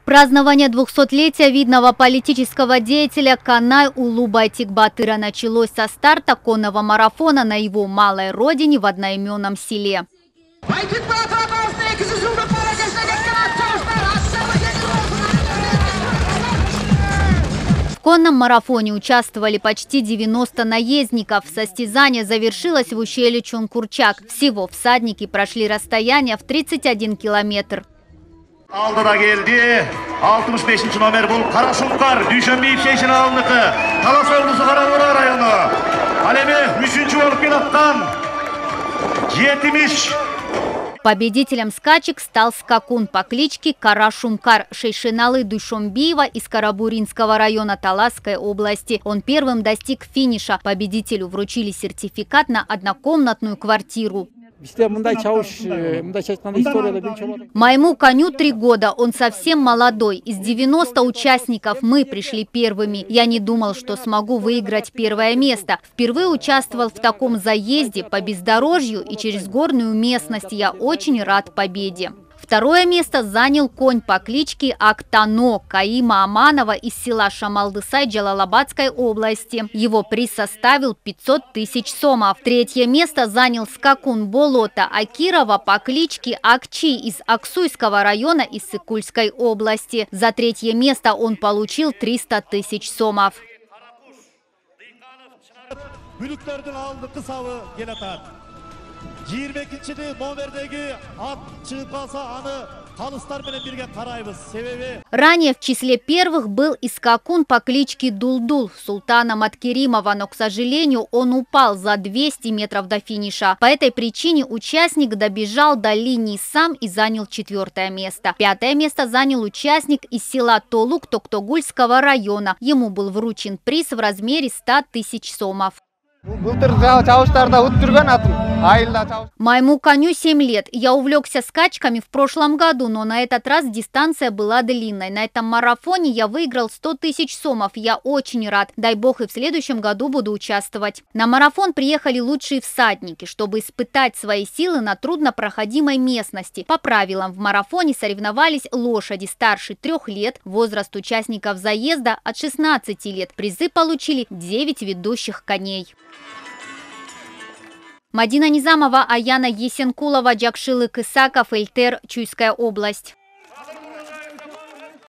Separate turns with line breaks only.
Празднование 200-летия видного политического деятеля Канай Улу Байтик-Батыра началось со старта конного марафона на его малой родине в одноименном селе. В конном марафоне участвовали почти 90 наездников. Состязание завершилось в ущелье Чункурчак. Всего всадники прошли расстояние в 31 километр.
Aldıda geldi. 65. номер бұл Қарашұңқар, Дүйшенбиев шешін алынықы. Талас облысы Қарағора районы. Алеме 3-ші болып келатқан 70.
Победителем скачек стал скакун по кличке Карашумкар Шейшиналы Душомбиева из Карабуринского района Таласской области. Он первым достиг финиша. Победителю вручили сертификат на однокомнатную квартиру. Моему коню 3 года, он совсем молодой. Из 90 участников мы пришли первыми. Я не думал, что смогу выиграть первое место. Впервые участвовал в таком заезде по бездорожью и через горную местность. Я очень рад победе. Второе место занял конь по кличке Актано Каима Аманова из села Шамалдысай Джалалабадской области. Его приз составил 500 тысяч сомов. Третье место занял скакун болота Акирова по кличке Акчи из Аксуйского района Иссык-Кульской области. За третье место он получил 300 тысяч сомов. Ранее в числе первых был и скакун по кличке Дулдул Султана Маткеримова, но, к сожалению, он упал за 200 метров до финиша. По этой причине участник добежал до линии сам и занял 4-е место. 5-е место занял участник из села Толук Токтогульского района. Ему был вручен приз в размере 100 тысяч сомов. Моему коню 7 лет. Я увлекся скачками в прошлом году, но на этот раз дистанция была длинной. На этом марафоне я выиграл 100 тысяч сомов. Я очень рад. Дай бог, и в следующем году буду участвовать. На марафон приехали лучшие всадники, чтобы испытать свои силы на труднопроходимой местности. По правилам, в марафоне соревновались лошади старше 3 лет, возраст участников заезда от 16 лет. Призы получили 9 ведущих коней. Мадина Низамова, Аяна Есенкулова, Джакшилык Исаков, Эльтер, Чуйская область.